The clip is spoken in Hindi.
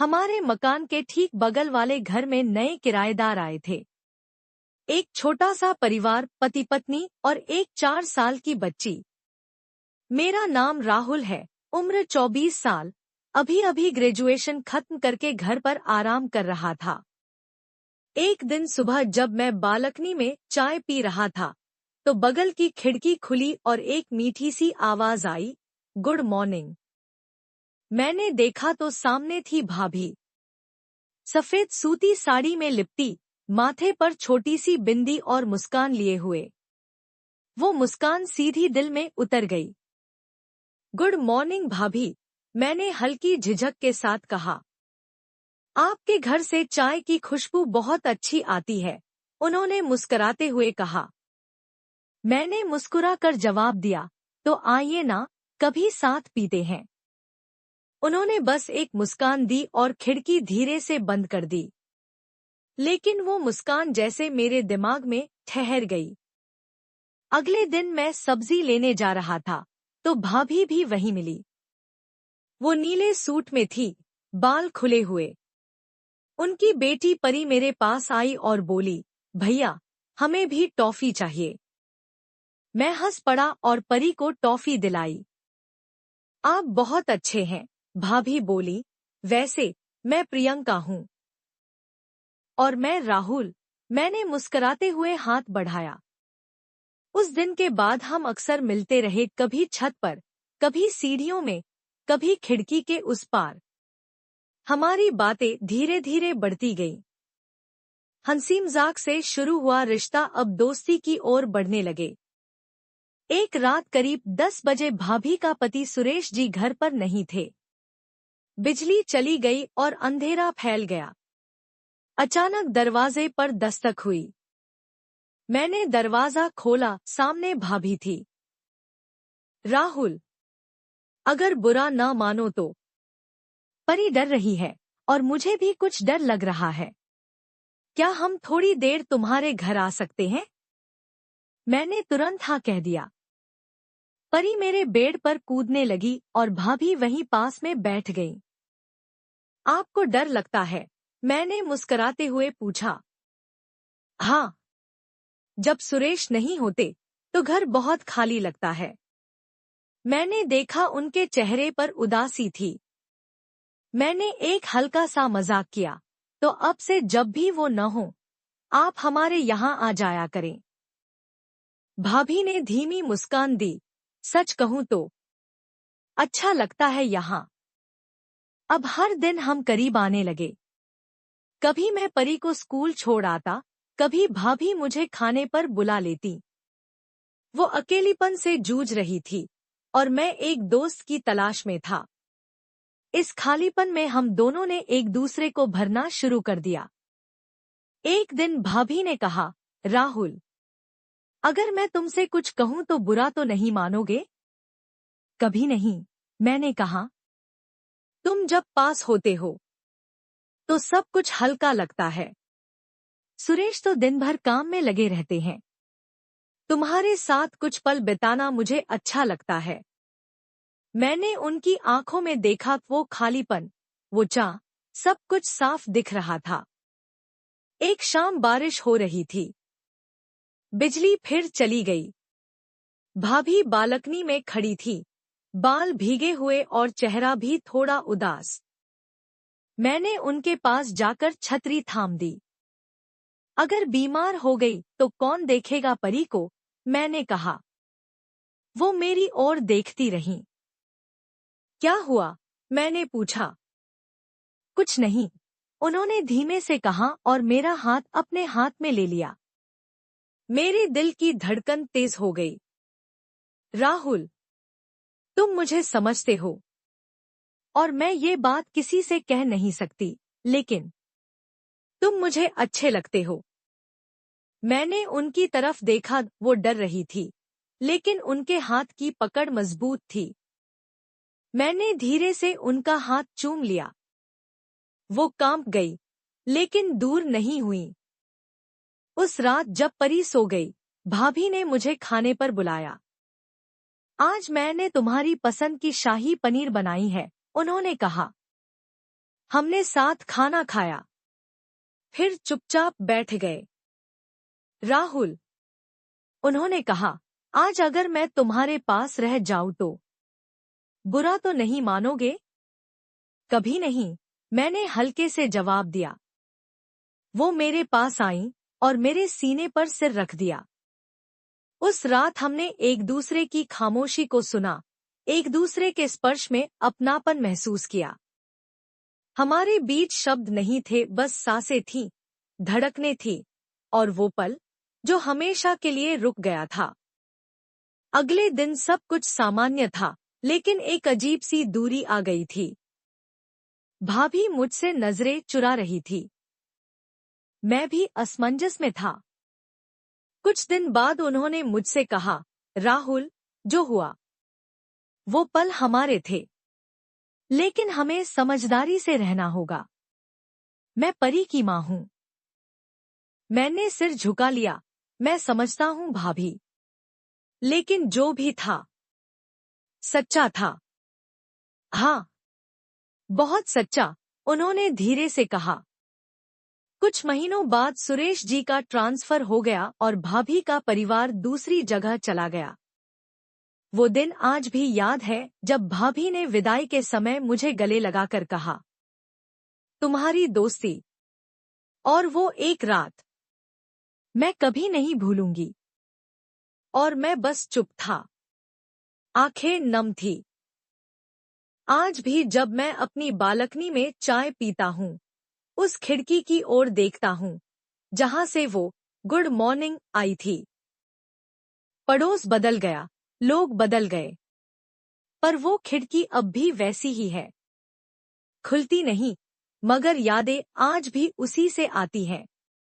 हमारे मकान के ठीक बगल वाले घर में नए किराएदार आए थे। एक छोटा सा परिवार, पति पत्नी और एक 4 साल की बच्ची। मेरा नाम राहुल है, उम्र 24 साल। अभी अभी ग्रेजुएशन खत्म करके घर पर आराम कर रहा था। एक दिन सुबह जब मैं बालकनी में चाय पी रहा था तो बगल की खिड़की खुली और एक मीठी सी आवाज आई, गुड मॉर्निंग। मैंने देखा तो सामने थी भाभी, सफेद सूती साड़ी में लिपटी, माथे पर छोटी सी बिंदी और मुस्कान लिए हुए। वो मुस्कान सीधी दिल में उतर गई। गुड मॉर्निंग भाभी, मैंने हल्की झिझक के साथ कहा। आपके घर से चाय की खुशबू बहुत अच्छी आती है, उन्होंने मुस्कुराते हुए कहा। मैंने मुस्कुराकर जवाब दिया, तो आइए ना, कभी साथ पीते हैं। उन्होंने बस एक मुस्कान दी और खिड़की धीरे से बंद कर दी। लेकिन वो मुस्कान जैसे मेरे दिमाग में ठहर गई। अगले दिन मैं सब्जी लेने जा रहा था तो भाभी भी वहीं मिली। वो नीले सूट में थी, बाल खुले हुए। उनकी बेटी परी मेरे पास आई और बोली, भैया, हमें भी टॉफी चाहिए। मैं हंस पड़ा और परी को टॉफी दिलाई। आप बहुत अच्छे हैं, भाभी बोली। वैसे मैं प्रियंका हूँ। और मैं राहुल, मैंने मुस्कुराते हुए हाथ बढ़ाया। उस दिन के बाद हम अक्सर मिलते रहे, कभी छत पर, कभी सीढ़ियों में, कभी खिड़की के उस पार। हमारी बातें धीरे धीरे बढ़ती गईं। हंसी मजाक से शुरू हुआ रिश्ता अब दोस्ती की ओर बढ़ने लगे। एक रात करीब 10 बजे भाभी का पति सुरेश जी घर पर नहीं थे। बिजली चली गई और अंधेरा फैल गया। अचानक दरवाजे पर दस्तक हुई। मैंने दरवाजा खोला, सामने भाभी थी। राहुल, अगर बुरा ना मानो तो। परी डर रही है और मुझे भी कुछ डर लग रहा है। क्या हम थोड़ी देर तुम्हारे घर आ सकते हैं? मैंने तुरंत हाँ कह दिया। परी मेरे बेड पर कूदने लगी और भाभी वहीं पास में बैठ गई। आपको डर लगता है? मैंने मुस्कुराते हुए पूछा। हाँ, जब सुरेश नहीं होते तो घर बहुत खाली लगता है। मैंने देखा उनके चेहरे पर उदासी थी। मैंने एक हल्का सा मजाक किया, तो अब से जब भी वो न हो, आप हमारे यहाँ आ जाया करें। भाभी ने धीमी मुस्कान दी। सच कहूँ तो अच्छा लगता है यहाँ। अब हर दिन हम करीब आने लगे। कभी मैं परी को स्कूल छोड़ आता, कभी भाभी मुझे खाने पर बुला लेती। वो अकेलीपन से जूझ रही थी और मैं एक दोस्त की तलाश में था। इस खालीपन में हम दोनों ने एक दूसरे को भरना शुरू कर दिया। एक दिन भाभी ने कहा, राहुल, अगर मैं तुमसे कुछ कहूं तो बुरा तो नहीं मानोगे? कभी नहीं, मैंने कहा। तुम जब पास होते हो तो सब कुछ हल्का लगता है। सुरेश तो दिन भर काम में लगे रहते हैं। तुम्हारे साथ कुछ पल बिताना मुझे अच्छा लगता है। मैंने उनकी आंखों में देखा, वो खालीपन, वो चाह, सब कुछ साफ दिख रहा था। एक शाम बारिश हो रही थी। बिजली फिर चली गई। भाभी बालकनी में खड़ी थी, बाल भीगे हुए और चेहरा भी थोड़ा उदास। मैंने उनके पास जाकर छतरी थाम दी। अगर बीमार हो गई तो कौन देखेगा परी को? मैंने कहा। वो मेरी ओर देखती रहीं। क्या हुआ? मैंने पूछा। कुछ नहीं, उन्होंने धीमे से कहा और मेरा हाथ अपने हाथ में ले लिया। मेरे दिल की धड़कन तेज हो गई। राहुल, तुम मुझे समझते हो और मैं ये बात किसी से कह नहीं सकती, लेकिन तुम मुझे अच्छे लगते हो। मैंने उनकी तरफ देखा, वो डर रही थी, लेकिन उनके हाथ की पकड़ मजबूत थी। मैंने धीरे से उनका हाथ चूम लिया। वो कांप गई, लेकिन दूर नहीं हुई। उस रात जब परी सो गई, भाभी ने मुझे खाने पर बुलाया। आज मैंने तुम्हारी पसंद की शाही पनीर बनाई है, उन्होंने कहा। हमने साथ खाना खाया, फिर चुपचाप बैठ गए। राहुल, उन्होंने कहा, आज अगर मैं तुम्हारे पास रह जाऊं तो बुरा तो नहीं मानोगे? कभी नहीं, मैंने हल्के से जवाब दिया। वो मेरे पास आईं और मेरे सीने पर सिर रख दिया। उस रात हमने एक दूसरे की खामोशी को सुना, एक दूसरे के स्पर्श में अपनापन महसूस किया। हमारे बीच शब्द नहीं थे, बस सांसें थीं, धड़कने थी, और वो पल जो हमेशा के लिए रुक गया था। अगले दिन सब कुछ सामान्य था, लेकिन एक अजीब सी दूरी आ गई थी। भाभी मुझसे नजरें चुरा रही थी। मैं भी असमंजस में था। कुछ दिन बाद उन्होंने मुझसे कहा, राहुल, जो हुआ वो पल हमारे थे, लेकिन हमें समझदारी से रहना होगा। मैं परी की मां हूं। मैंने सिर झुका लिया। मैं समझता हूं भाभी, लेकिन जो भी था सच्चा था। हाँ, बहुत सच्चा, उन्होंने धीरे से कहा। कुछ महीनों बाद सुरेश जी का ट्रांसफर हो गया और भाभी का परिवार दूसरी जगह चला गया। वो दिन आज भी याद है जब भाभी ने विदाई के समय मुझे गले लगाकर कहा, तुम्हारी दोस्ती और वो एक रात मैं कभी नहीं भूलूंगी। और मैं बस चुप था, आंखें नम थी। आज भी जब मैं अपनी बालकनी में चाय पीता हूँ, उस खिड़की की ओर देखता हूँ जहां से वो गुड मॉर्निंग आई थी। पड़ोस बदल गया, लोग बदल गए, पर वो खिड़की अब भी वैसी ही है। खुलती नहीं, मगर यादें आज भी उसी से आती हैं।